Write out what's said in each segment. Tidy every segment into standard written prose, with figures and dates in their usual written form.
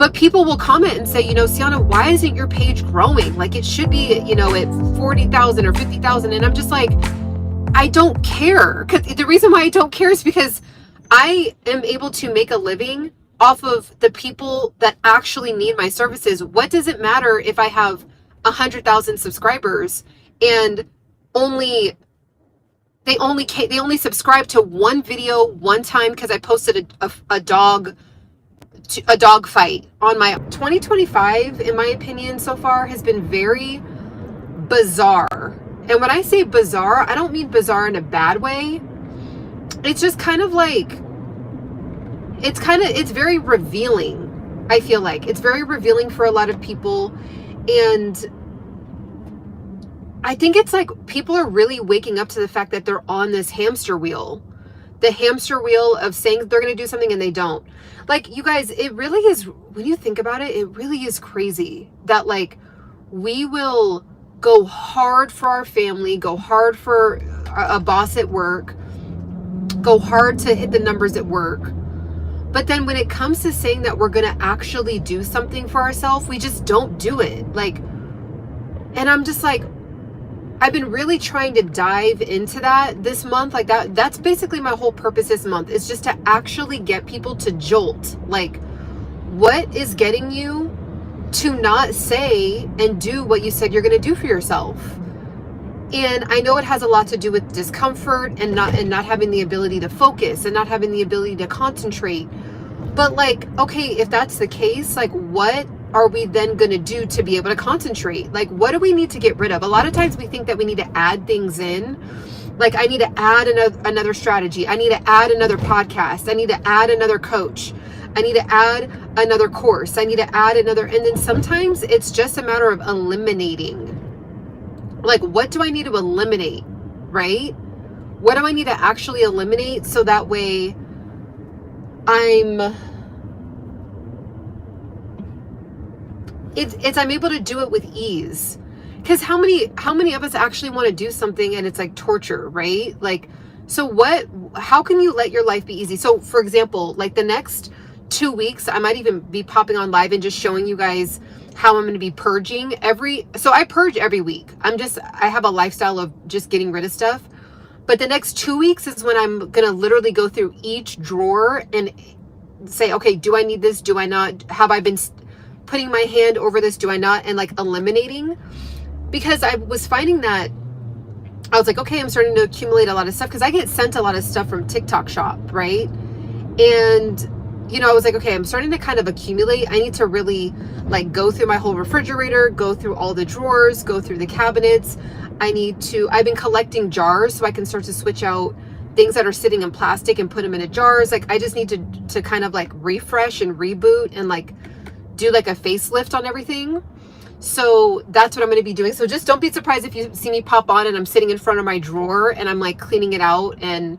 But people will comment and say, Ciana, why isn't your page growing? Like it should be, at 40,000 or 50,000. And I'm just like, I don't care. Because the reason why I don't care is because I am able to make a living off of the people that actually need my services. What does it matter if I have 100,000 subscribers and they only subscribe to one video one time because I posted a dog fight on my 2025, in my opinion, so far has been very bizarre. And when I say bizarre, I don't mean bizarre in a bad way. It's just kind of like, it's very revealing. I feel like it's very revealing for a lot of people. And I think it's like people are really waking up to the fact that they're on this hamster wheel. The hamster wheel of saying they're going to do something and they don't. Like, you guys, it really is, when you think about it, it really is crazy that like we will go hard for our family, go hard for a boss at work, go hard to hit the numbers at work. But then when it comes to saying that we're going to actually do something for ourselves, we just don't do it. Like, and I'm just like, I've been really trying to dive into that this month. Like that's basically my whole purpose this month, is just to actually get people to jolt. Like, what is getting you to not say and do what you said you're going to do for yourself? And I know it has a lot to do with discomfort and not having the ability to focus and not having the ability to concentrate. But like, okay, if that's the case, like what are we then going to do to be able to concentrate? Like, what do we need to get rid of? A lot of times we think that we need to add things in. Like, I need to add another strategy. I need to add another podcast. I need to add another coach. I need to add another course. I need to add another. And then sometimes it's just a matter of eliminating. Like, what do I need to eliminate, right? What do I need to actually eliminate so that way I'm able to do it with ease? Because how many of us actually want to do something and it's like torture, right? Like, so how can you let your life be easy? So for example, like the next 2 weeks, I might even be popping on live and just showing you guys how I'm going to be purging so I purge every week. I have a lifestyle of just getting rid of stuff. But the next 2 weeks is when I'm going to literally go through each drawer and say, okay, do I need this? Do I not? Have I been putting my hand over this? Do I not? And like eliminating, because I was finding that I was like, okay, I'm starting to accumulate a lot of stuff because I get sent a lot of stuff from TikTok Shop, right? And I was like, okay, I'm starting to kind of accumulate. I need to really like go through my whole refrigerator, go through all the drawers, go through the cabinets. I've been collecting jars so I can start to switch out things that are sitting in plastic and put them into jars. Like, I just need to kind of like refresh and reboot and like do like a facelift on everything. So that's what I'm going to be doing. So just don't be surprised if you see me pop on and I'm sitting in front of my drawer and I'm like cleaning it out and,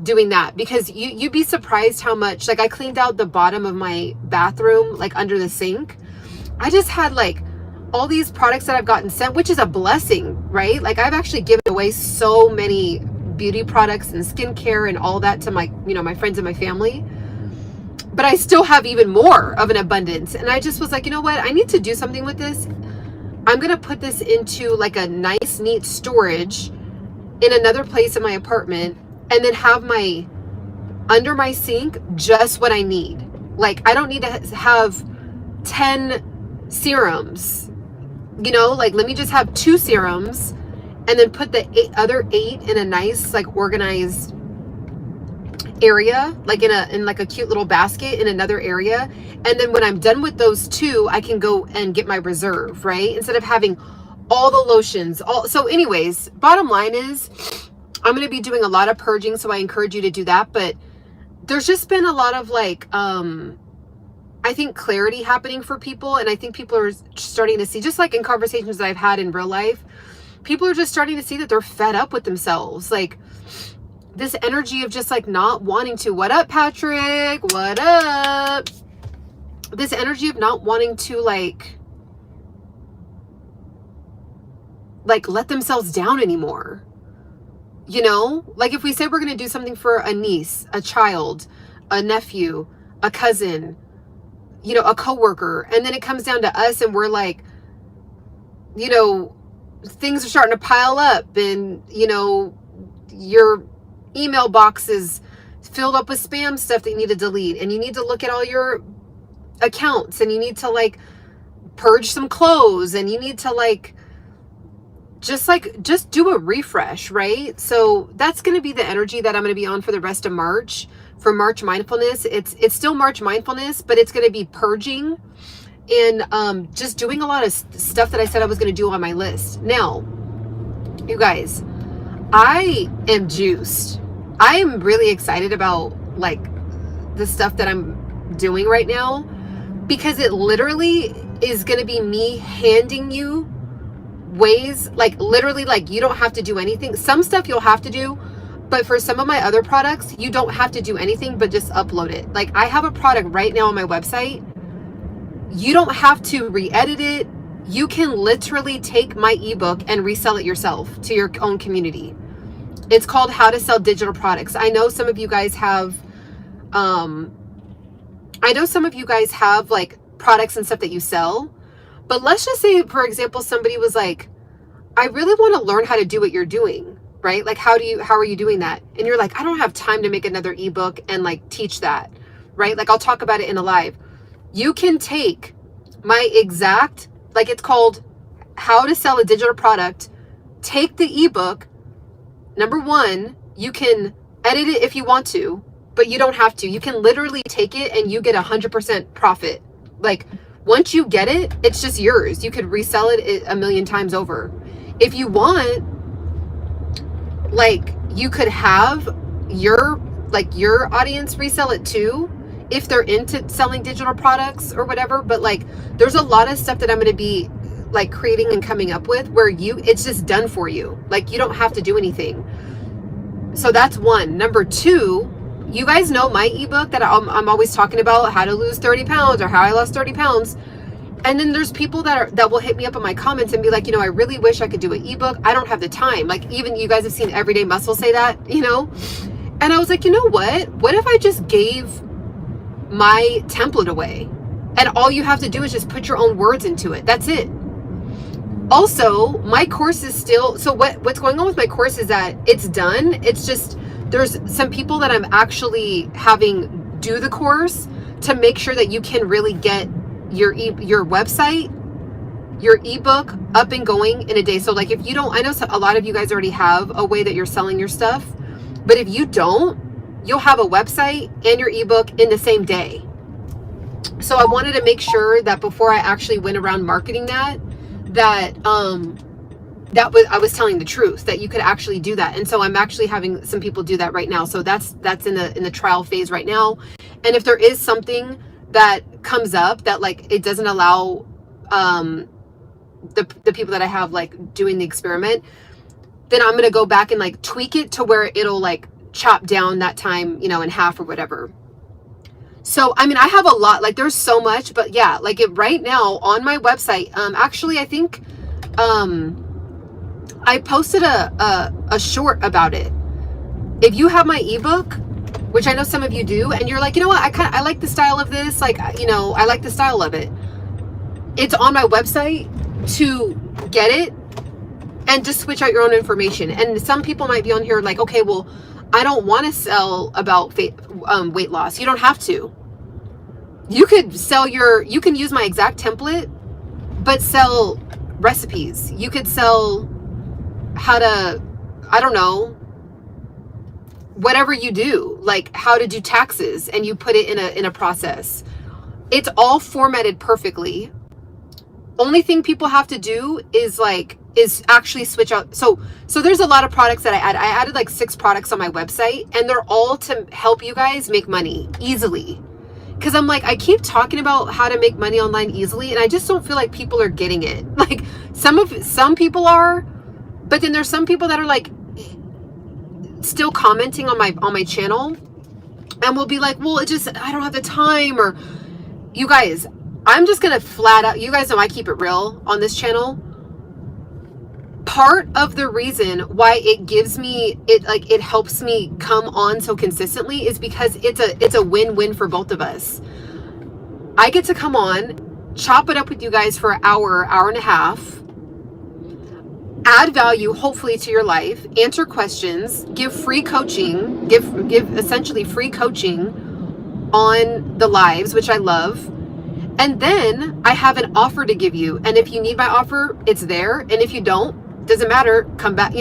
doing that, because you'd be surprised how much, like I cleaned out the bottom of my bathroom, like under the sink. I just had like all these products that I've gotten sent, which is a blessing, right? Like I've actually given away so many beauty products and skincare and all that to my, my friends and my family. But I still have even more of an abundance. And I just was like, you know what? I need to do something with this. I'm going to put this into like a nice, neat storage in another place in my apartment, and then have under my sink just what I need. Like, I don't need to have 10 serums, like let me just have 2 serums and then put the other 8 in a nice, like organized area, like in like a cute little basket in another area. And then when I'm done with those 2, I can go and get my reserve, right? Instead of having all the lotions, so anyways, bottom line is I'm going to be doing a lot of purging. So I encourage you to do that. But there's just been a lot of like, I think clarity happening for people. And I think people are starting to see, just like in conversations that I've had in real life, people are just starting to see that they're fed up with themselves. Like this energy of just like not wanting to, what up, Patrick? What up? This energy of not wanting to like let themselves down anymore. Like if we say we're going to do something for a niece, a child, a nephew, a cousin, you know, a coworker. And then it comes down to us and we're like, you know, things are starting to pile up and, you know, your email box is filled up with spam stuff that you need to delete, and you need to look at all your accounts, and you need to like purge some clothes, and you need to just do a refresh, right? So that's going to be the energy that I'm going to be on for the rest of March. For March mindfulness, it's still March mindfulness, but it's going to be purging and just doing a lot of stuff that I said I was going to do on my list. Now, you guys, I am juiced. I am really excited about like the stuff that I'm doing right now, because it literally is going to be me handing you ways, like literally, like you don't have to do anything. Some stuff you'll have to do, but for some of my other products, you don't have to do anything but just upload it. Like I have a product right now on my website. You don't have to re-edit it. You can literally take my ebook and resell it yourself to your own community. It's called How to Sell Digital Products. I know some of you guys have, like products and stuff that you sell, but let's just say, for example, somebody was like, I really want to learn how to do what you're doing, right? Like, how are you doing that? And you're like, I don't have time to make another ebook and like teach that, right? Like I'll talk about it in a live. You can take my exact, like it's called How to Sell a Digital Product. Take the ebook. Number one, you can edit it if you want to, but you don't have to. You can literally take it and you get 100% profit. Like once you get it, it's just yours. You could resell it a million times over. If you want, like you could have your audience resell it too, if they're into selling digital products or whatever. But like there's a lot of stuff that I'm going to be like creating and coming up with where it's just done for you. Like you don't have to do anything. So that's one. Number two, you guys know my ebook that I'm always talking about, how to lose 30 pounds or how I lost 30 pounds. And then there's people that will hit me up in my comments and be like, you know, I really wish I could do an ebook. I don't have the time. Like even you guys have seen Everyday Muscle say that, you know? And I was like, you know what? What if I just gave my template away and all you have to do is just put your own words into it? That's it. Also, my course is still, so what's going on with my course is that it's done. It's just, there's some people that I'm actually having do the course to make sure that you can really get your website, your ebook up and going in a day. So like if you don't, I know a lot of you guys already have a way that you're selling your stuff, but if you don't, you'll have a website and your ebook in the same day. So I wanted to make sure that before I actually went around marketing that I was telling the truth, that you could actually do that. And so I'm actually having some people do that right now. So that's in the trial phase right now. And if there is something that comes up that like it doesn't allow the people that I have like doing the experiment, then I'm gonna go back and like tweak it to where it'll like chop down that time, you know, in half or whatever. So, I mean, I have a lot, like there's so much, but yeah, like right now on my website, actually, I think, I posted a short about it. If you have my ebook, which I know some of you do, and you're like, you know what, I like the style of this. Like, you know, I like the style of it. It's on my website to get it and just switch out your own information. And some people might be on here like, okay, well, I don't want to sell about weight loss. You don't have to. You could sell you can use my exact template, but sell recipes. You could sell how to, I don't know, whatever you do, like how to do taxes, and you put it in a process. It's all formatted perfectly. Only thing people have to do is actually switch out. So there's a lot of products that I added like 6 products on my website, and they're all to help you guys make money easily. Cause I'm like, I keep talking about how to make money online easily, and I just don't feel like people are getting it. Like some people are, but then there's some people that are like still commenting on my channel and will be like, well, I don't have the time. Or you guys, I'm just gonna flat out, you guys know I keep it real on this channel. part of the reason why it gives me it helps me come on so consistently is because it's a win-win for both of us. I get to come on, chop it up with you guys for an hour and a half, add value hopefully to your life, answer questions, give free coaching, give essentially free coaching on the lives, which I love. And then I have an offer to give you. And if you need my offer, it's there. And if you don't, doesn't matter, come back,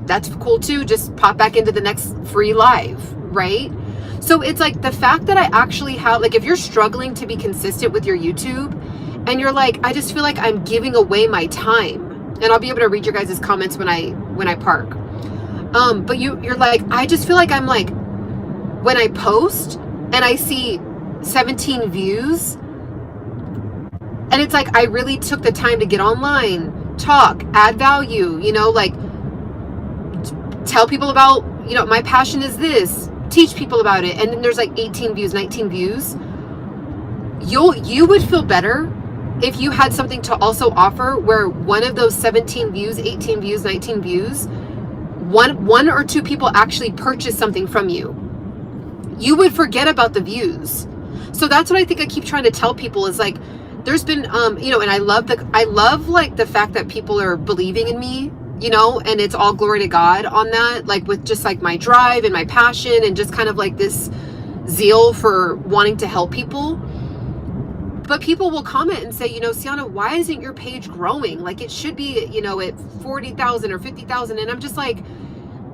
that's cool too. Just pop back into the next free live, right? So it's like the fact that I actually have, like, if you're struggling to be consistent with your YouTube and you're like, I just feel like I'm giving away my time, and I'll be able to read your guys' comments when I park. But you're like, I just feel like I'm like, when I post and I see 17 views, and it's like, I really took the time to get online, talk, add value, like tell people about, my passion is this, teach people about it. And then there's like 18 views, 19 views. You would feel better if you had something to also offer where one of those 17 views, 18 views, 19 views, one or two people actually purchase something from you. You would forget about the views. So that's what I think I keep trying to tell people is like, there's been, and I love like the fact that people are believing in me, and it's all glory to God on that, like with just like my drive and my passion and just kind of like this zeal for wanting to help people. But people will comment and say, Ciana, why isn't your page growing? Like it should be, at 40,000 or 50,000. And I'm just like,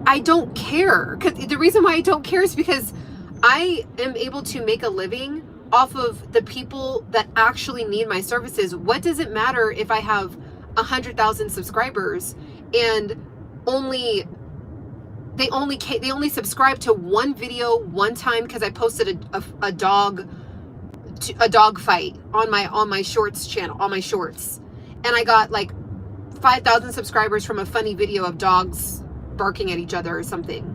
I don't care. Because the reason why I don't care is because I am able to make a living off of the people that actually need my services. What does it matter if I have 100,000 subscribers and they only subscribe to one video one time because I posted a dog fight on my shorts channel, on my shorts, and I got like 5,000 subscribers from a funny video of dogs barking at each other or something.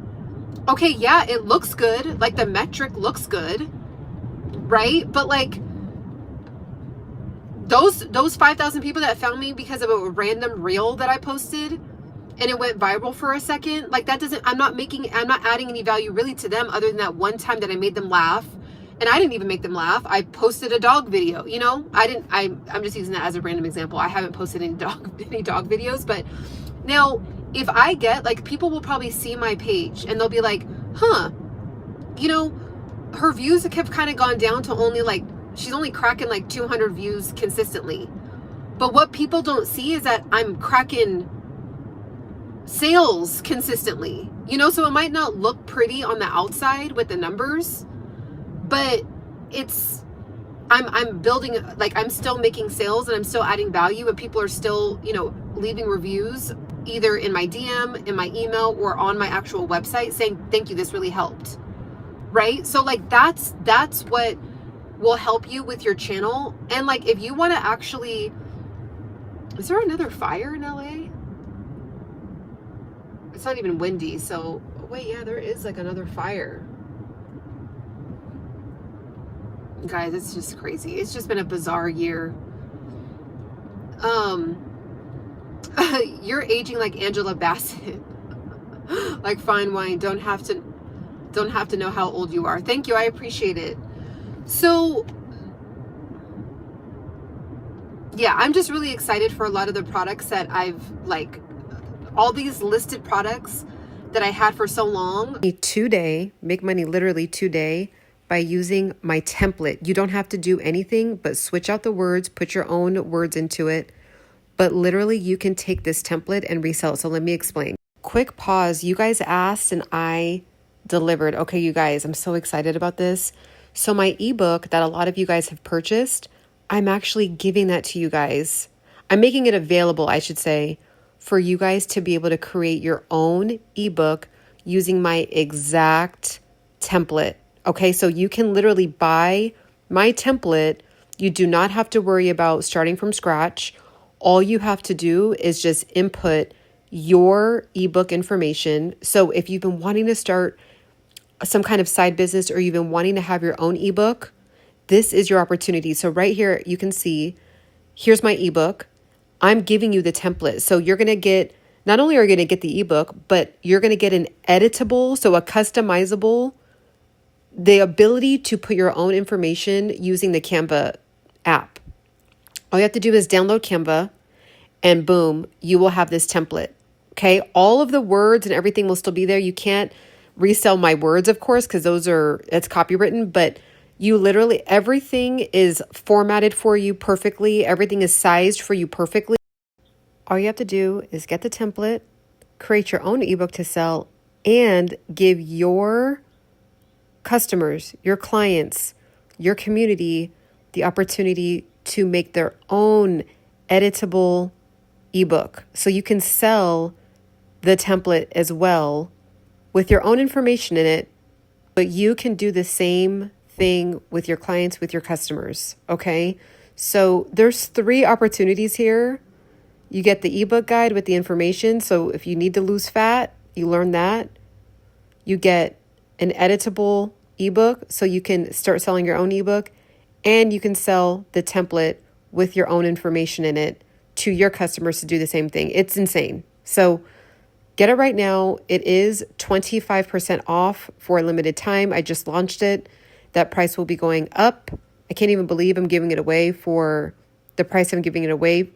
Okay, yeah, it looks good, like the metric looks good, right? But like those 5,000 people that found me because of a random reel that I posted and it went viral for a second, like I'm not adding any value really to them other than that one time that I made them laugh. And I didn't even make them laugh. I posted a dog video, I'm just using that as a random example. I haven't posted any dog videos, but now if I get, like, people will probably see my page and they'll be like, huh, her views have kind of gone down to only like, she's only cracking like 200 views consistently. But what people don't see is that I'm cracking sales consistently, so it might not look pretty on the outside with the numbers, but I'm building, like, I'm still making sales and I'm still adding value, and people are still, leaving reviews either in my DM, in my email, or on my actual website saying, thank you, this really helped. Right? So like, that's what will help you with your channel. And like, if you want to actually, is there another fire in LA? It's not even windy. So wait, yeah, there is like another fire. Guys, it's just crazy. It's just been a bizarre year. You're aging like Angela Bassett. Like fine wine. Don't have to know how old you are. Thank you. I appreciate it. So yeah, I'm just really excited for a lot of the products that I've, like, all these listed products that I had for so long. Today, make money literally today by using my template. You don't have to do anything but switch out the words, put your own words into it. But literally you can take this template and resell it. So let me explain. Quick pause. You guys asked and I delivered. Okay, you guys, I'm so excited about this. So my ebook that a lot of you guys have purchased, I'm actually giving that to you guys. I'm making it available, I should say, for you guys to be able to create your own ebook using my exact template. Okay, so you can literally buy my template. You do not have to worry about starting from scratch. All you have to do is just input your ebook information. So if you've been wanting to start some kind of side business or you've been wanting to have your own ebook, this is your opportunity. So right here, you can see, here's my ebook. I'm giving you the template. So you're going to get not only are you going to get the ebook, but you're going to get an editable, so a customizable, the ability to put your own information using the Canva app. All you have to do is download Canva and boom, you will have this template. Okay. All of the words and everything will still be there. You can't resell my words, of course, because it's copywritten, but you literally, everything is formatted for you perfectly. Everything is sized for you perfectly. All you have to do is get the template, create your own ebook to sell, and give your customers, your clients, your community the opportunity to make their own editable ebook. So you can sell the template as well with your own information in it, but you can do the same thing with your clients, with your customers. Okay. So there's 3 opportunities here. You get the ebook guide with the information. So if you need to lose fat, you learn that. You get an editable ebook so you can start selling your own ebook, and you can sell the template with your own information in it to your customers to do the same thing. It's insane. So get it right now. It is 25% off for a limited time. I just launched it. That price will be going up. I can't even believe I'm giving it away for the price I'm giving it away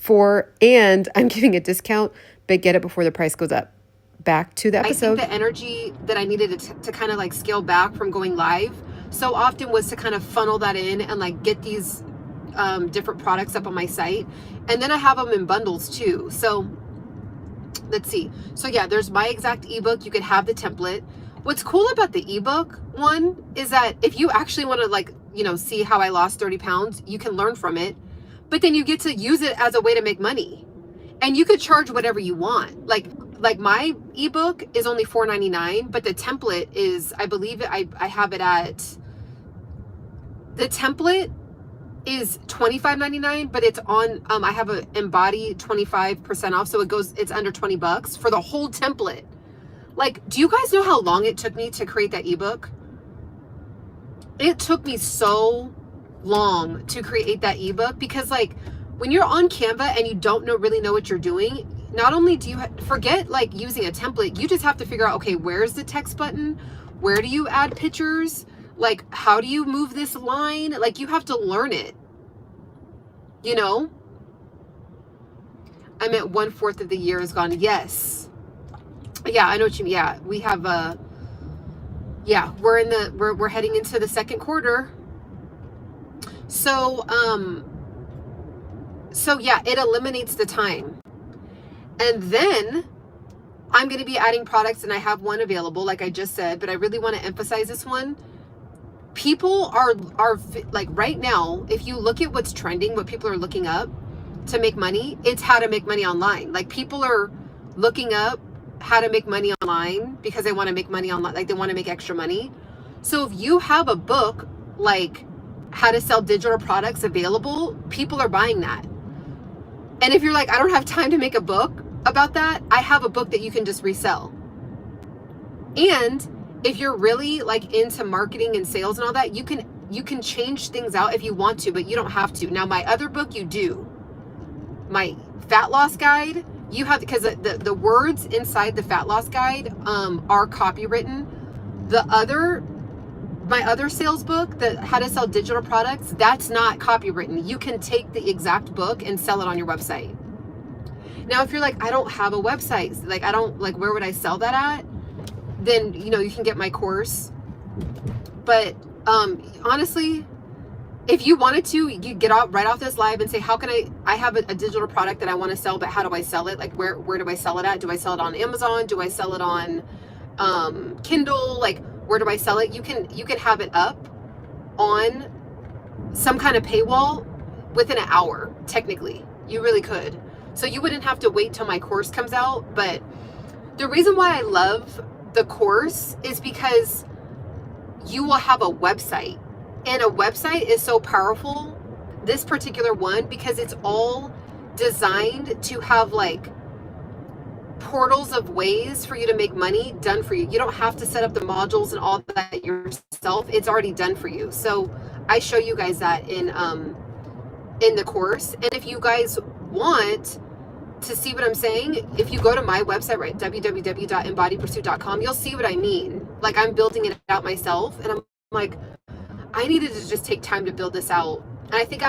for, and I'm giving a discount, but get it before the price goes up. Back to the episode. I think the energy that I needed to kind of like scale back from going live so often was to kind of funnel that in and like get these different products up on my site. And then I have them in bundles too. So let's see. So yeah, there's my exact ebook. You could have the template. What's cool about the ebook one is that if you actually want to like, see how I lost 30 pounds, you can learn from it, but then you get to use it as a way to make money, and you could charge whatever you want. Like my ebook is only $4.99, but the template is, I believe I have it at, the template is $25.99, but it's on, I have a Embody 25% off. So it's under $20 for the whole template. Like, do you guys know how long it took me to create that ebook? It took me so long to create that ebook because like when you're on Canva and you don't really know what you're doing, not only do you forget like using a template, you just have to figure out, okay, where's the text button? Where do you add pictures? Like, how do you move this line? Like, you have to learn it, I'm at 1/4 of the year is gone. Yes. Yeah, I know what you mean. Yeah, we have we're heading into the second quarter. So, yeah, it eliminates the time. And then I'm going to be adding products, and I have one available, like I just said, but I really want to emphasize this one. People are like right now, if you look at what's trending, what people are looking up to make money, it's how to make money online. Like people are looking up how to make money online because they want to make money online. Like they want to make extra money. So if you have a book, like how to sell digital products available, people are buying that. And if you're like, I don't have time to make a book about that, I have a book that you can just resell. And if you're really like into marketing and sales and all that, you can change things out if you want to, but you don't have to. Now, my other book, you do. My fat loss guide, you have, because the words inside the fat loss guide are copywritten. My other sales book, the how to sell digital products, that's not copywritten. You can take the exact book and sell it on your website. Now, if you're like, I don't have a website, like I don't, like where would I sell that at? Then, you can get my course. But honestly, if you wanted to, you get right off this live and say, how can I have a digital product that I want to sell, but how do I sell it? Like where do I sell it at? Do I sell it on Amazon? Do I sell it on Kindle? Like where do I sell it? You can have it up on some kind of paywall within an hour, technically. You really could. So you wouldn't have to wait till my course comes out. But the reason why I love the course is because you will have a website, and a website is so powerful, this particular one, because it's all designed to have like portals of ways for you to make money done for you. You don't have to set up the modules and all that yourself. It's already done for you. So I show you guys that in the course. And if you guys want, to see what I'm saying, if you go to my website, right, www.embodypursuit.com, you'll see what I mean. Like, I'm building it out myself, and I'm like, I needed to just take time to build this out. And I think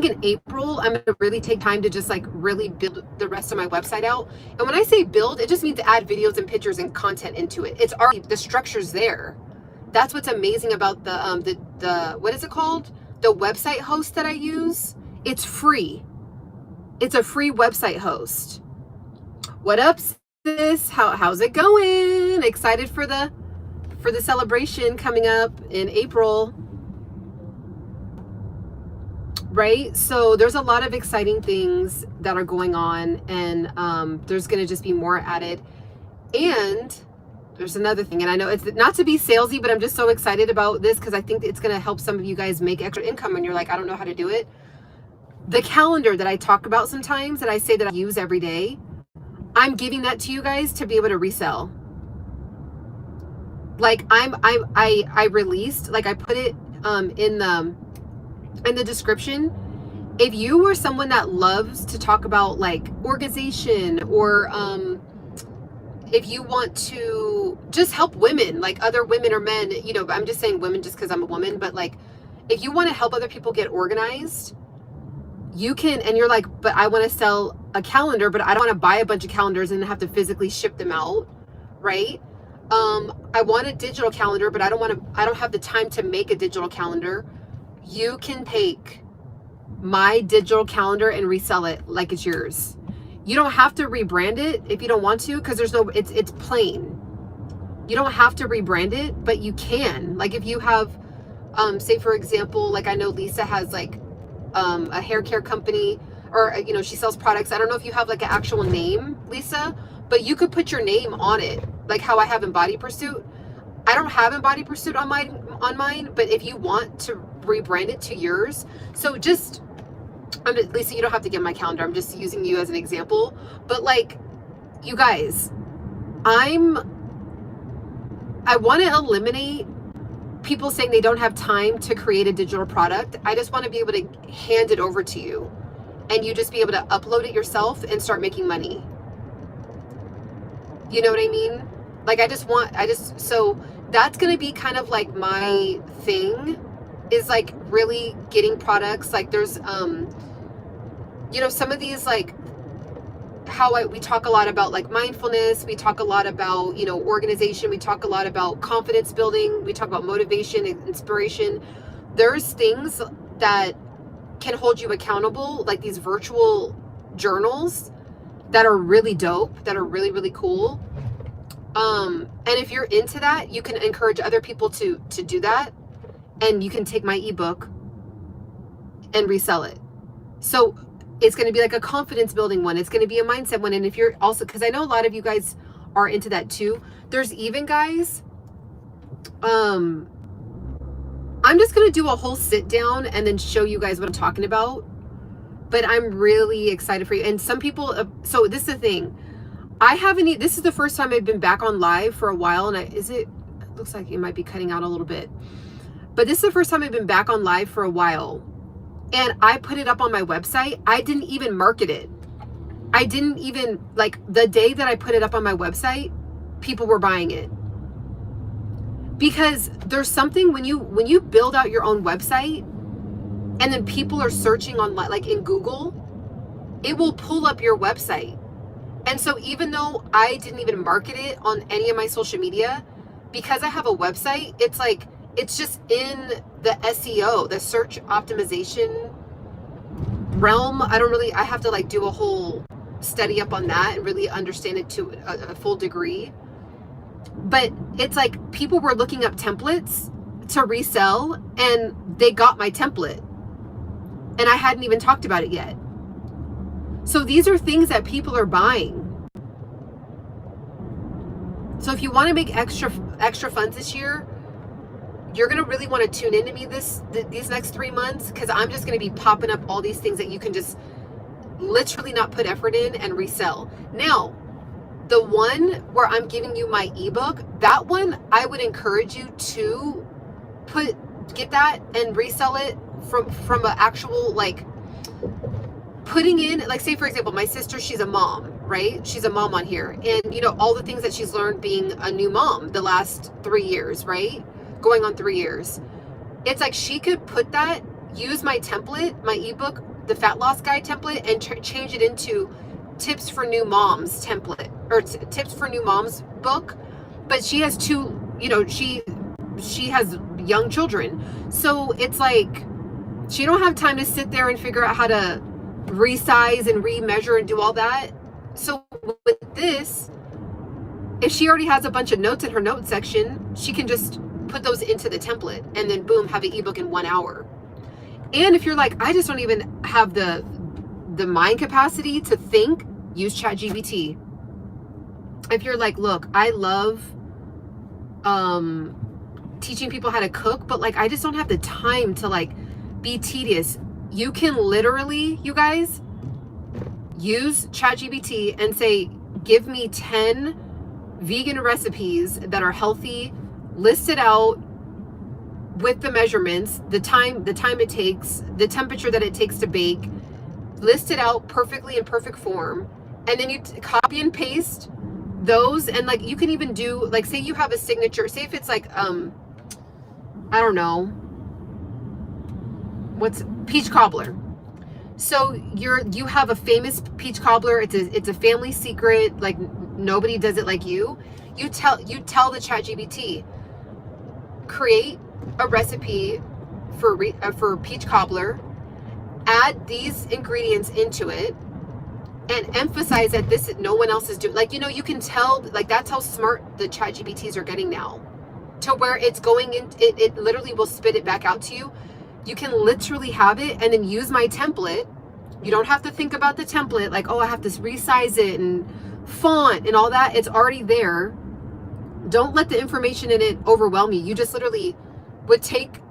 in April, I'm going to really take time to just like really build the rest of my website out. And when I say build, it just means to add videos and pictures and content into it. It's already, the structure's there. That's what's amazing about the what is it called? The website host that I use. It's free. It's a free website host. What up, sis? How's it going? Excited for the celebration coming up in April. Right? So there's a lot of exciting things that are going on, and there's going to just be more added. And there's another thing, and I know it's not to be salesy, but I'm just so excited about this because I think it's going to help some of you guys make extra income and you're like, I don't know how to do it. The calendar that I talk about sometimes, that I say that I use every day, I'm giving that to you guys to be able to resell. Like I released, like I put it in the description. If you were someone that loves to talk about like organization, or if you want to just help women, like other women or men, you know, I'm just saying women just because I'm a woman, but like if you want to help other people get organized, you can. And you're like, but I want to sell a calendar, but I don't want to buy a bunch of calendars and have to physically ship them out, right? I want a digital calendar, but I don't have the time to make a digital calendar. You can take my digital calendar and resell it like it's yours. You don't have to rebrand it if you don't want to, because there's no, it's plain. You don't have to rebrand it, but you can. Like if you have, say for example, like I know Lisa has like a hair care company, or you know, she sells products. I don't know if you have like an actual name, Lisa, but you could put your name on it, like how I have Embody Pursuit. I don't have Embody Pursuit on mine, but if you want to rebrand it to yours, so just, Lisa, you don't have to get my calendar. I'm just using you as an example. But like, you guys, I want to eliminate people saying they don't have time to create a digital product. I just want to be able to hand it over to you, and you just be able to upload it yourself and start making money. You know what I mean? Like so that's going to be kind of like my thing, is like really getting products. Like there's, you know, some of these, like we talk a lot about like mindfulness. We talk a lot about, you know, organization. We talk a lot about confidence building. We talk about motivation and inspiration. There's things that can hold you accountable, like these virtual journals that are really dope, that are really, really cool. And if you're into that, you can encourage other people to do that, and you can take my ebook and resell it. So it's going to be like a confidence building one. It's going to be a mindset one. And if you're also, because I know a lot of you guys are into that too. There's even guys, I'm just going to do a whole sit down and then show you guys what I'm talking about. But I'm really excited for you. And some people, so this is the thing. This is the first time I've been back on live for a while. And it looks like it might be cutting out a little bit. But this is the first time I've been back on live for a while. And I put it up on my website. I didn't even market it. I didn't even, like, the day that I put it up on my website, people were buying it. Because there's something when you build out your own website, and then people are searching on, like in Google, it will pull up your website. And so even though I didn't even market it on any of my social media, because I have a website, it's like, it's just in the SEO, the search optimization realm. I have to like do a whole study up on that and really understand it to a full degree. But it's like people were looking up templates to resell, and they got my template, and I hadn't even talked about it yet. So these are things that people are buying. So if you want to make extra funds this year, you're going to really want to tune into me these next 3 months, because I'm just going to be popping up all these things that you can just literally not put effort in and resell. Now, the one where I'm giving you my ebook, that one I would encourage you to get that and resell it from an actual, like, putting in, like, say for example, my sister, she's a mom, right? She's a mom on here, and you know, all the things that she's learned being a new mom the last 3 years, right? Going on 3 years. It's like she could put that, use my template, my ebook, the fat loss guide template, and change it into tips for new moms template, or tips for new moms book. But she has two, you know, she has young children, so it's like she don't have time to sit there and figure out how to resize and remeasure and do all that. So with this, if she already has a bunch of notes in her notes section, she can just put those into the template and then boom, have an ebook in 1 hour. And if you're like, I just don't even have the mind capacity to think, use ChatGPT. If you're like, look, I love teaching people how to cook, but like I just don't have the time to like be tedious. You can literally, you guys, use ChatGPT and say, give me 10 vegan recipes that are healthy, list it out with the measurements, the time it takes, the temperature that it takes to bake, list it out perfectly in perfect form, and then you copy and paste those. And like you can even do, like, say you have a signature, say if it's like I don't know, what's peach cobbler. So you have a famous peach cobbler, it's a family secret, like nobody does it like you. You tell the ChatGPT, create a recipe for peach cobbler, add these ingredients into it, and emphasize that this no one else is doing. Like, you know, you can tell, like, that's how smart the ChatGPTs are getting now, to where it's going in, it literally will spit it back out to you. You can literally have it and then use my template. You don't have to think about the template, like, oh, I have to resize it and font and all that. It's already there. Don't let the information in it overwhelm you. You just literally would take,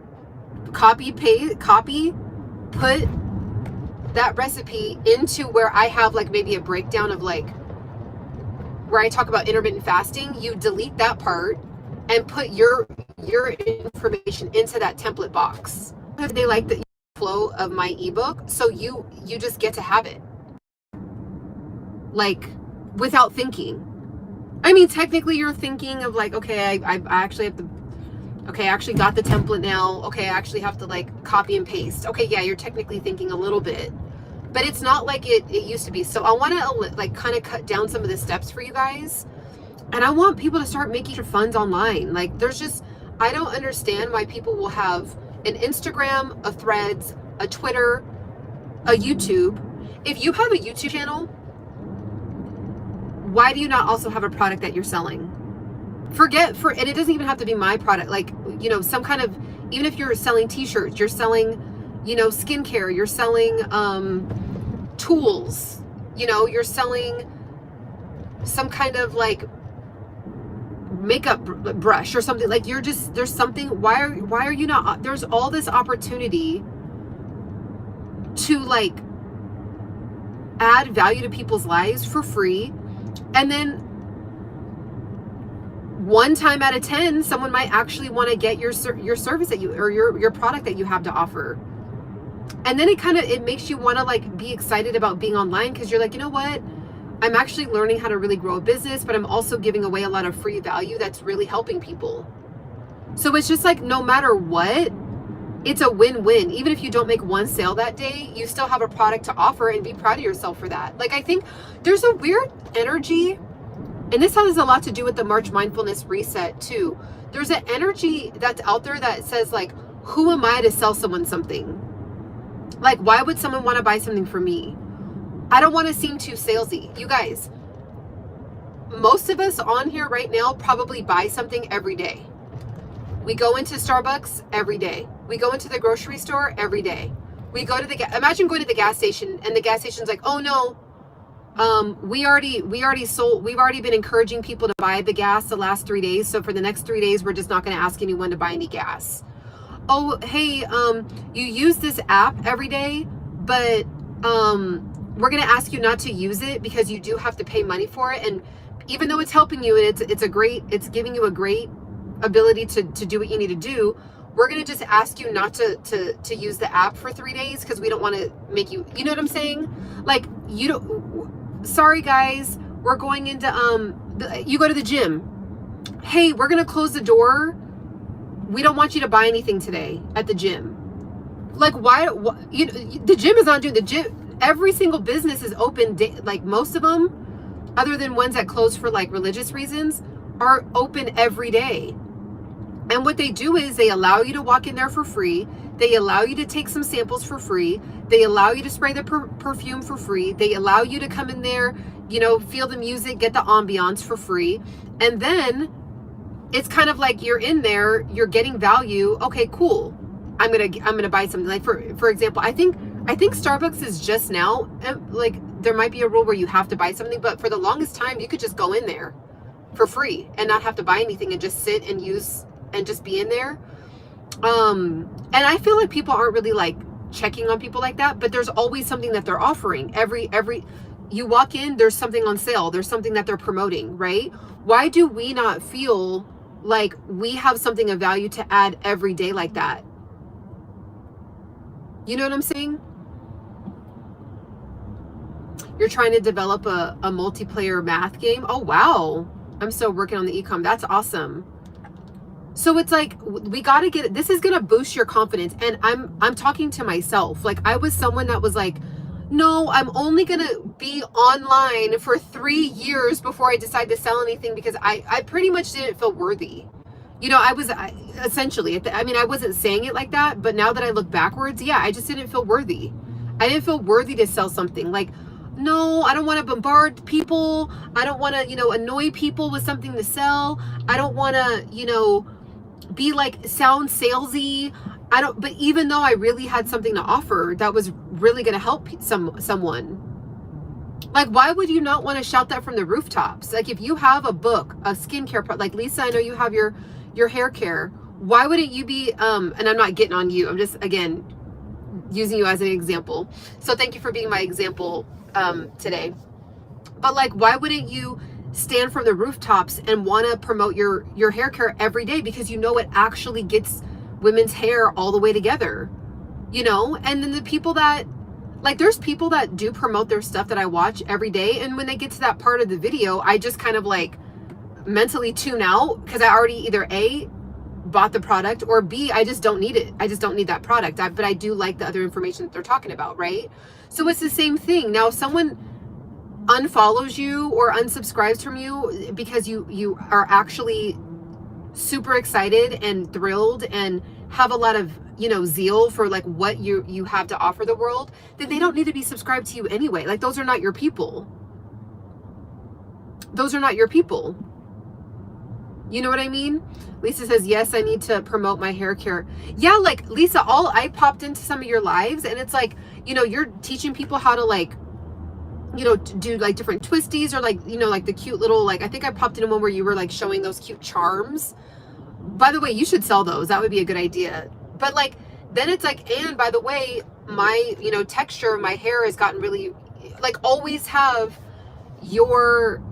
copy, put that recipe into where I have like maybe a breakdown of like where I talk about intermittent fasting. You delete that part and put your information into that template box. They like the flow of my ebook, so you just get to have it like without thinking. I mean, technically you're thinking of like, okay, I actually have to, okay, I actually got the template now. Okay, I actually have to like copy and paste. Okay, yeah, you're technically thinking a little bit, but it's not like it used to be. So I want to like kind of cut down some of the steps for you guys. And I want people to start making your funds online. Like there's just, I don't understand why people will have an Instagram, a Threads, a Twitter, a YouTube. If you have a YouTube channel, why do you not also have a product that you're selling? And it doesn't even have to be my product. Like, you know, some kind of, even if you're selling t-shirts, you're selling, you know, skincare, you're selling tools, you know, you're selling some kind of like makeup brush or something. Like you're just, there's something, why are you not, there's all this opportunity to like add value to people's lives for free. And then 1 time out of 10, someone might actually want to get your service that you, or your product that you have to offer. And then it makes you want to like be excited about being online, because you're like, you know what? I'm actually learning how to really grow a business, but I'm also giving away a lot of free value that's really helping people. So it's just like, no matter what, it's a win-win. Even if you don't make one sale that day, you still have a product to offer, and be proud of yourself for that. Like, I think there's a weird energy, and this has a lot to do with the March mindfulness reset too. There's an energy that's out there that says like, who am I to sell someone something? Like, why would someone want to buy something from me? I don't want to seem too salesy. You guys, most of us on here right now probably buy something every day. We go into Starbucks every day. We go into the grocery store every day. We go to imagine going to the gas station, and the gas station's like, oh no, we've already been encouraging people to buy the gas the last 3 days. So for the next 3 days, we're just not going to ask anyone to buy any gas. Oh, hey, you use this app every day, but we're going to ask you not to use it because you do have to pay money for it. And even though it's helping you and it's giving you a great ability to do what you need to do, we're going to just ask you not to use the app for 3 days because we don't want to make you, you know what I'm saying? Like, you don't, sorry guys, we're going into, you go to the gym. Hey, we're going to close the door. We don't want you to buy anything today at the gym. Like, why you know, the gym is not doing the gym. Every single business is open, like most of them, other than ones that close for like religious reasons, are open every day. And what they do is they allow you to walk in there for free. They allow you to take some samples for free. They allow you to spray the perfume for free. They allow you to come in there, you know, feel the music, get the ambiance for free. And then it's kind of like you're in there, you're getting value. Okay, cool. I'm gonna buy something. Like for example, I think Starbucks is just now, like, there might be a rule where you have to buy something, but for the longest time you could just go in there for free and not have to buy anything and just sit and use and just be in there. And I feel like people aren't really like checking on people like that, but there's always something that they're offering. Every you walk in, there's something on sale, there's something that they're promoting, right? Why do we not feel like we have something of value to add every day like that? You know what I'm saying? You're trying to develop a multiplayer math game. Oh wow, I'm still working on the e-com. That's awesome. So it's like, we got to get, this is going to boost your confidence. And I'm talking to myself. Like, I was someone that was like, no, I'm only going to be online for 3 years before I decide to sell anything, because I pretty much didn't feel worthy. You know, essentially, I mean, I wasn't saying it like that, but now that I look backwards, yeah, I just didn't feel worthy. I didn't feel worthy to sell something. Like, no, I don't want to bombard people. I don't want to, you know, annoy people with something to sell. I don't want to, you know, be like, sound salesy. But even though I really had something to offer that was really going to help someone, like, why would you not want to shout that from the rooftops? Like, if you have a book, a skincare product, like Lisa, I know you have your hair care. Why wouldn't you be, and I'm not getting on you, I'm just, again, using you as an example. So thank you for being my example today. But like, why wouldn't you stand from the rooftops and want to promote your hair care every day, because you know it actually gets women's hair all the way together, you know? And then the people that, like, there's people that do promote their stuff that I watch every day, and when they get to that part of the video, I just kind of like mentally tune out, because I already either A, bought the product, or B, I just don't need it. I just don't need that product. But I do like the other information that they're talking about, right? So it's the same thing. Now, if someone unfollows you or unsubscribes from you because you are actually super excited and thrilled and have a lot of, you know, zeal for like what you have to offer the world, then they don't need to be subscribed to you anyway. Like, those are not your people. Those are not your people. You know what I mean? Lisa says, yes, I need to promote my hair care. Yeah, like, Lisa, I popped into some of your lives, and it's like, you know, you're teaching people how to, like, you know, do like different twisties, or like, you know, like the cute little, like, I think I popped in one where you were like showing those cute charms. By the way, you should sell those. That would be a good idea. But like, then it's like, and by the way, my, you know, texture of my hair has gotten really, like, always have your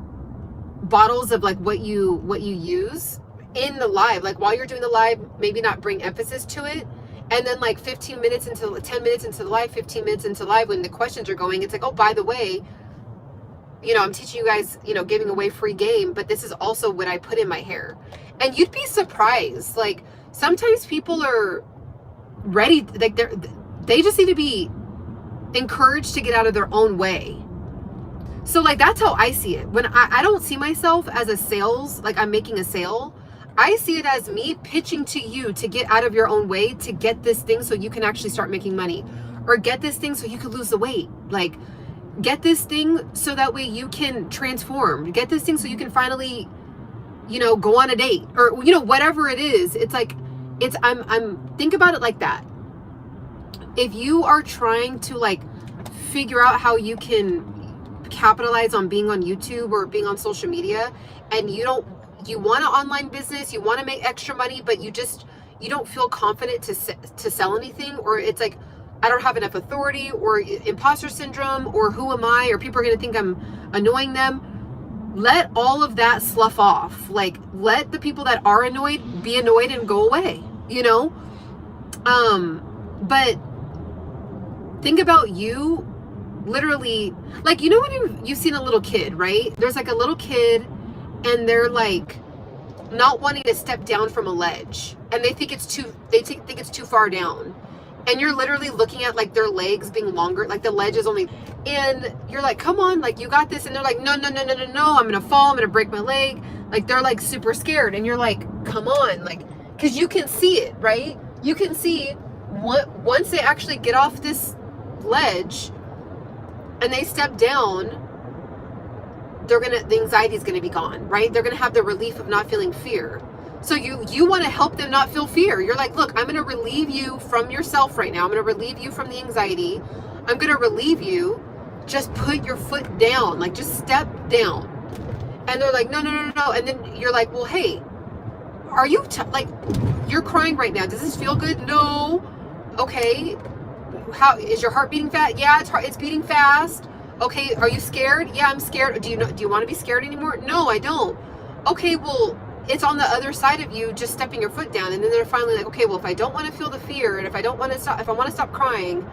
bottles of like what you use in the live. Like, while you're doing the live, maybe not bring emphasis to it. And then like 10 minutes into the live, 15 minutes into live, when the questions are going, it's like, oh, by the way, you know, I'm teaching you guys, you know, giving away free game, but this is also what I put in my hair. And you'd be surprised. Like, sometimes people are ready, like they just need to be encouraged to get out of their own way. So like, that's how I see it. When I don't see myself as a sales, like I'm making a sale. I see it as me pitching to you to get out of your own way, to get this thing so you can actually start making money, or get this thing so you can lose the weight. Like, get this thing so that way you can transform. Get this thing so you can finally, you know, go on a date, or, you know, whatever it is. It's like, think about it like that. If you are trying to like figure out how you can capitalize on being on YouTube or being on social media, and you want an online business, you want to make extra money, but you don't feel confident to sell anything, or it's like, I don't have enough authority, or imposter syndrome, or who am I, or people are going to think I'm annoying them. Let all of that slough off. Like, let the people that are annoyed be annoyed and go away, you know? But think about you literally, like, you know when you've seen a little kid, right? There's like a little kid and they're like not wanting to step down from a ledge, and they think it's too far down, and you're literally looking at like their legs being longer, like the ledge is only, and you're like, come on, like you got this, and they're like, no, I'm gonna fall, I'm gonna break my leg. Like they're like super scared, and you're like, come on, like, because you can see it, right? You can see once they actually get off this ledge and they step down, the anxiety is gonna be gone, right? They're gonna have the relief of not feeling fear. So you want to help them not feel fear. You're like, look, I'm gonna relieve you from yourself right now. I'm gonna relieve you from the anxiety. I'm gonna relieve you. Just put your foot down, like just step down. And they're like, no. And then you're like, well, hey, are you like, you're crying right now. Does this feel good? No. Okay. How is your heart beating fast? Yeah, it's beating fast. Okay, are you scared? Yeah, I'm scared. Do you want to be scared anymore? No, I don't. Okay, well, it's on the other side of you just stepping your foot down. And then they're finally like, okay, well, if I don't want to feel the fear, and if I want to stop crying,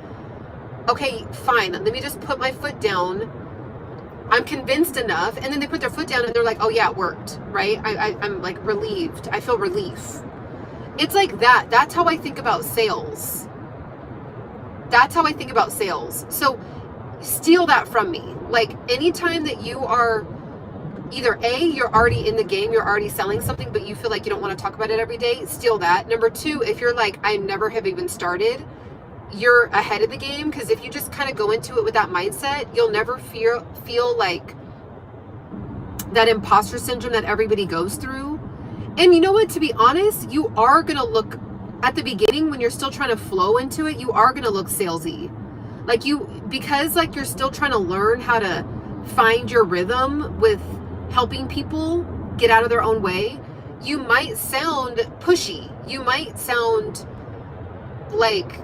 okay, fine. Let me just put my foot down. I'm convinced enough. And then they put their foot down and they're like, oh yeah, it worked, right? I'm like relieved. I feel relief. It's like that. That's how I think about sales. That's how I think about sales. So steal that from me. Like anytime that you are either you're already in the game, you're already selling something, but you feel like you don't want to talk about it every day, steal that. Number two, if you're like, I never have even started, you're ahead of the game, because if you just kind of go into it with that mindset, you'll never feel like that imposter syndrome that everybody goes through. And you know what, to be honest, you are going to look, at the beginning when you're still trying to flow into it, you are going to look salesy. Like because like you're still trying to learn how to find your rhythm with helping people get out of their own way, you might sound pushy. You might sound like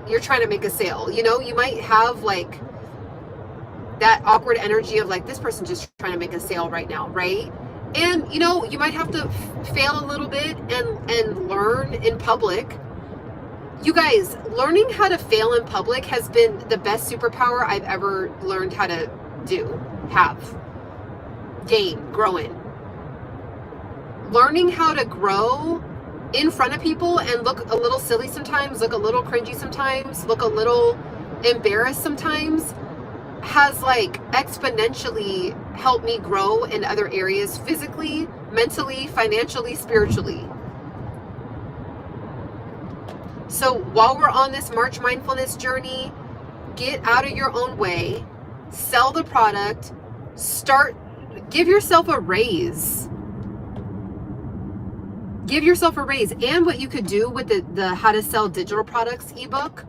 you're trying to make a sale. You know, you might have like that awkward energy of like, this person's just trying to make a sale right now, right? And you know, you might have to fail a little bit and learn in public. You guys, learning how to fail in public has been the best superpower I've ever learned how to grow in. Learning how to grow in front of people and look a little silly sometimes, look a little cringy sometimes, look a little embarrassed sometimes, has like exponentially helped me grow in other areas, physically, mentally, financially, spiritually. So while we're on this March mindfulness journey, get out of your own way, sell the product, give yourself a raise. Give yourself a raise. And what you could do with the How to Sell Digital Products ebook,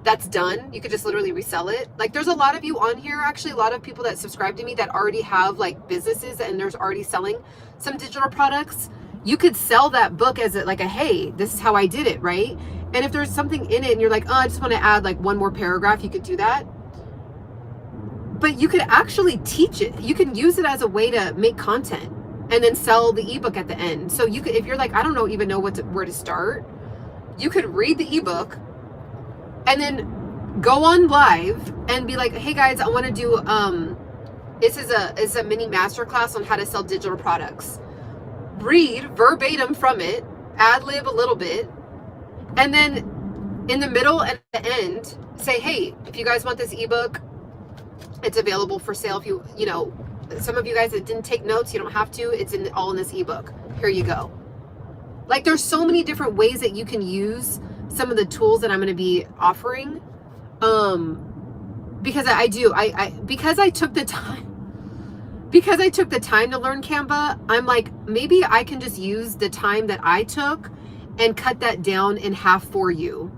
that's done. You could just literally resell it. Like there's a lot of you on here, actually a lot of people that subscribe to me that already have like businesses and there's already selling some digital products. You could sell that book as like a, hey, this is how I did it, right? And if there's something in it and you're like, oh, I just want to add like one more paragraph, you could do that. But you could actually teach it. You can use it as a way to make content and then sell the ebook at the end. So you could, if you're like, I don't even know where to start, you could read the ebook and then go on live and be like, hey guys, I want to do, this is a mini masterclass on how to sell digital products. Read verbatim from it, ad lib a little bit, and then in the middle and at the end, say, hey, if you guys want this ebook, it's available for sale. If you know, some of you guys that didn't take notes, you don't have to. It's all in this ebook. Here you go. Like there's so many different ways that you can use some of the tools that I'm going to be offering. Because because I took the time to learn Canva, I'm like, maybe I can just use the time that I took and cut that down in half for you.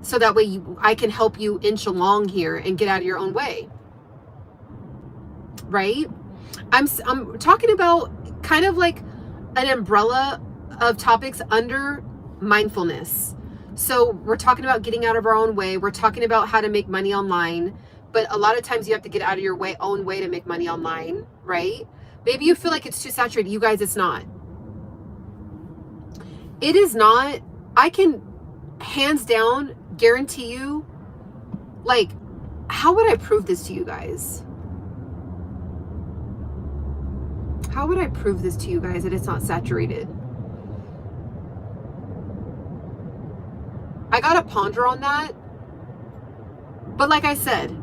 So that way I can help you inch along here and get out of your own way. Right? I'm talking about kind of like an umbrella of topics under mindfulness. So we're talking about getting out of our own way. We're talking about how to make money online. But a lot of times you have to get out of your own way to make money online, right? Maybe you feel like it's too saturated. You guys, it's not. It is not. hands down, guarantee you, like, how would I prove this to you guys? How would I prove this to you guys that it's not saturated? I gotta ponder on that. But like I said,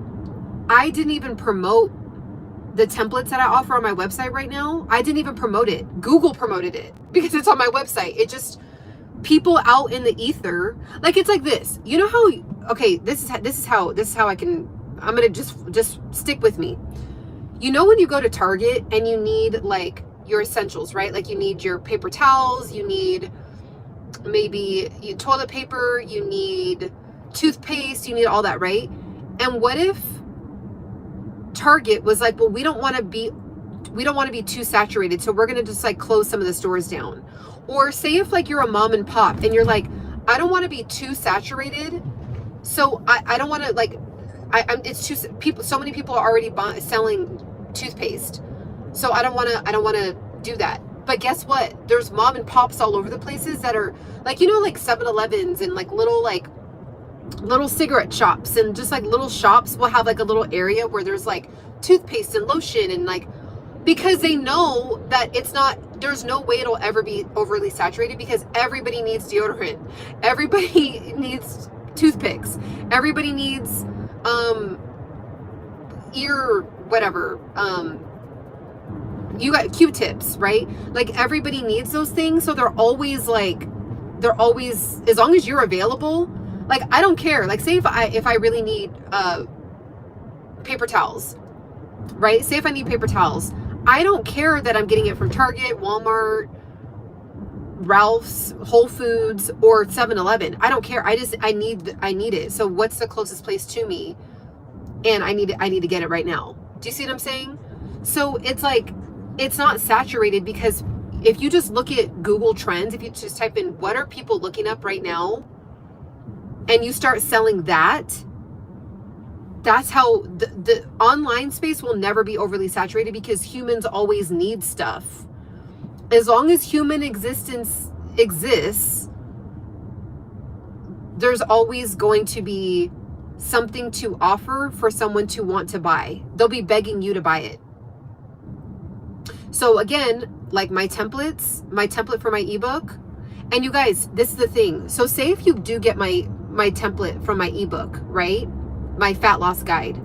I didn't even promote the templates that I offer on my website right now. I didn't even promote it. Google promoted it because it's on my website. It just, people out in the ether, like, it's like this. You know how, okay, this is how I can, I'm gonna just stick with me. You know, when you go to Target and you need like your essentials, right? Like you need your paper towels, you need maybe toilet paper, you need toothpaste, you need all that, right? And what if Target was like, well, we don't want to be too saturated, so we're going to just like close some of the stores down. Or say if like you're a mom and pop and you're like, I don't want to be too saturated, so I don't want to, like, it's too people, so many people are already selling toothpaste, so I don't want to do that. But guess what? There's mom and pops all over the places that are like, you know, like 7-Elevens and like little cigarette shops, and just like little shops will have like a little area where there's like toothpaste and lotion, and like, because they know that it's not, there's no way it'll ever be overly saturated, because everybody needs deodorant, everybody needs toothpicks, everybody needs ear whatever, you got Q-tips, right? Like everybody needs those things, so they're always, as long as you're available. Like, I don't care. Like, say if I really need paper towels, right? Say if I need paper towels, I don't care that I'm getting it from Target, Walmart, Ralph's, Whole Foods, or 7-Eleven. I don't care. I need it. So what's the closest place to me? And I need to get it right now. Do you see what I'm saying? So it's like, it's not saturated, because if you just look at Google Trends, if you just type in what are people looking up right now, and you start selling that, that's how the online space will never be overly saturated, because humans always need stuff. As long as human existence exists, there's always going to be something to offer for someone to want to buy. They'll be begging you to buy it. So again, like my template for my ebook, and you guys, this is the thing. So say if you do get my template from my ebook, right? My fat loss guide,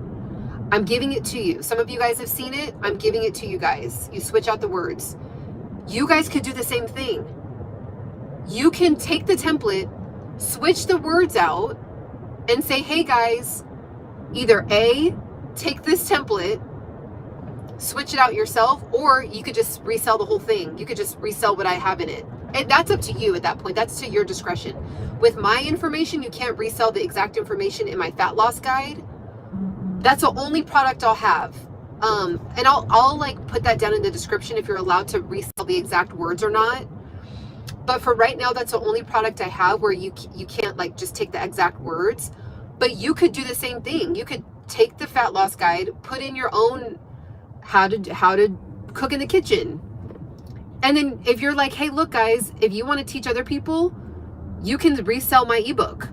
I'm giving it to you. Some of you guys have seen it. I'm giving it to you guys. You switch out the words. You guys could do the same thing. You can take the template, switch the words out, and say, hey guys, either A, take this template, switch it out yourself, or you could just resell the whole thing. You could just resell what I have in it. And that's up to you at that point. That's to your discretion. With my information, you can't resell the exact information in my fat loss guide. That's the only product I'll have. And I'll like put that down in the description if you're allowed to resell the exact words or not. But for right now, that's the only product I have where you can't like just take the exact words. But you could do the same thing. You could take the fat loss guide, put in your own how to cook in the kitchen. And then if you're like, hey, look guys, if you want to teach other people, you can resell my ebook.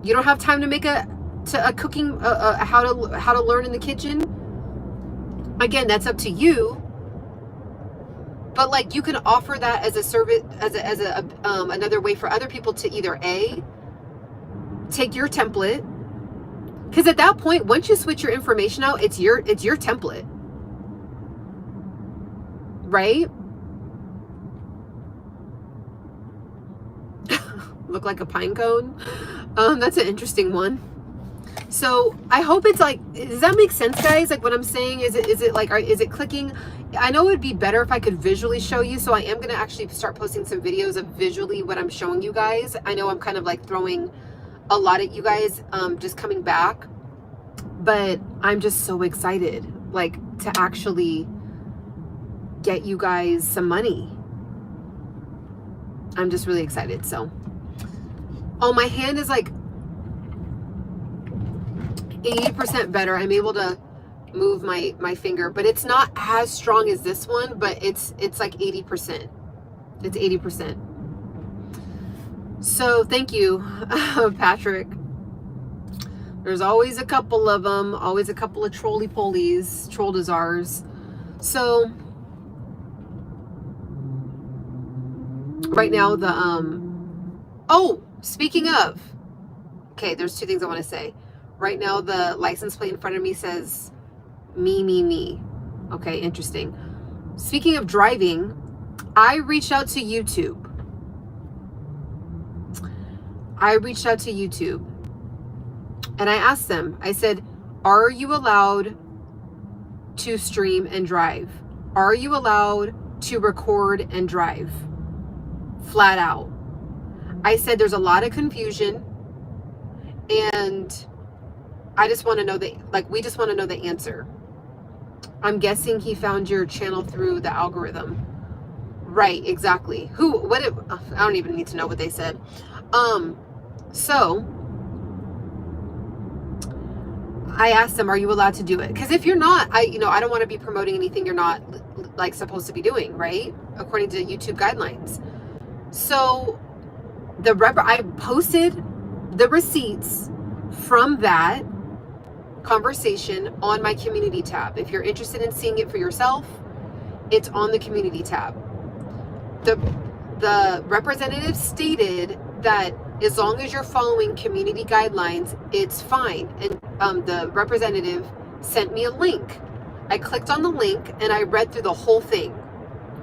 You don't have time to make a cooking, how to learn in the kitchen. Again, that's up to you. But like, you can offer that as a service, as another way for other people to either A, take your template, because at that point, once you switch your information out, it's your template, right? Look like a pine cone. That's an interesting one. So I hope it's like, does that make sense, guys? Like what I'm saying, is it clicking? I know it would be better if I could visually show you. So I am going to actually start posting some videos of visually what I'm showing you guys. I know I'm kind of like throwing a lot at you guys, just coming back, but I'm just so excited, like, to actually get you guys some money. I'm just really excited. So, oh, my hand is like 80% better. I'm able to move my finger, but it's not as strong as this one, but it's like 80%. It's 80%. So thank you, Patrick. There's always a couple of them, always a couple of trolley-polies, troll-desires. So right now oh, speaking of, okay, there's two things I want to say. Right now the license plate in front of me says me. Okay, interesting. Speaking of driving, I reached out to YouTube. And I asked them, I said, are you allowed to stream and drive? Are you allowed to record and drive? Flat out. I said, there's a lot of confusion, and I just want to know we just want to know the answer. I'm guessing he found your channel through the algorithm. Right, exactly. I don't even need to know what they said. So I asked them, are you allowed to do it? Because if you're not, I don't want to be promoting anything you're not like supposed to be doing, right? According to YouTube guidelines. So I posted the receipts from that conversation on my community tab. If you're interested in seeing it for yourself, it's on the community tab. The representative stated that as long as you're following community guidelines, it's fine. And the representative sent me a link. I clicked on the link and I read through the whole thing.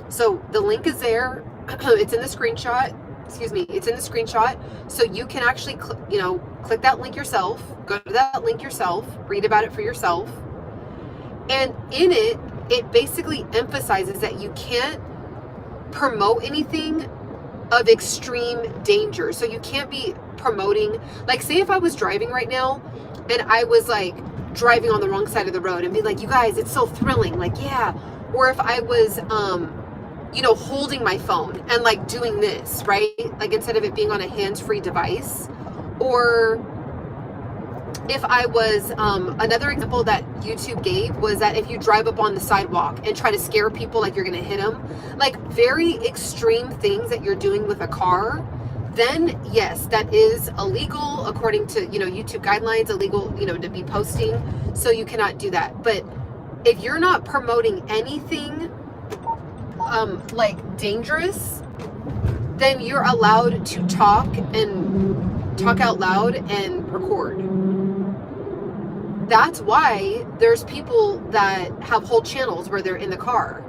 So the link is there. It's in the screenshot. It's in the screenshot. So you can actually, click that link yourself, go to that link yourself, read about it for yourself. And in it, it basically emphasizes that you can't promote anything of extreme danger. So you can't be promoting, like, say if I was driving right now and I was like driving on the wrong side of the road and be like, you guys, it's so thrilling, like, yeah. Or if I was holding my phone and like doing this, right? Like instead of it being on a hands-free device. Or if I was, another example that YouTube gave was that if you drive up on the sidewalk and try to scare people like you're going to hit them, like very extreme things that you're doing with a car, then yes, that is illegal according to, YouTube guidelines, illegal, to be posting. So you cannot do that. But if you're not promoting anything, like dangerous, then you're allowed to talk out loud and record. That's why there's people that have whole channels where they're in the car.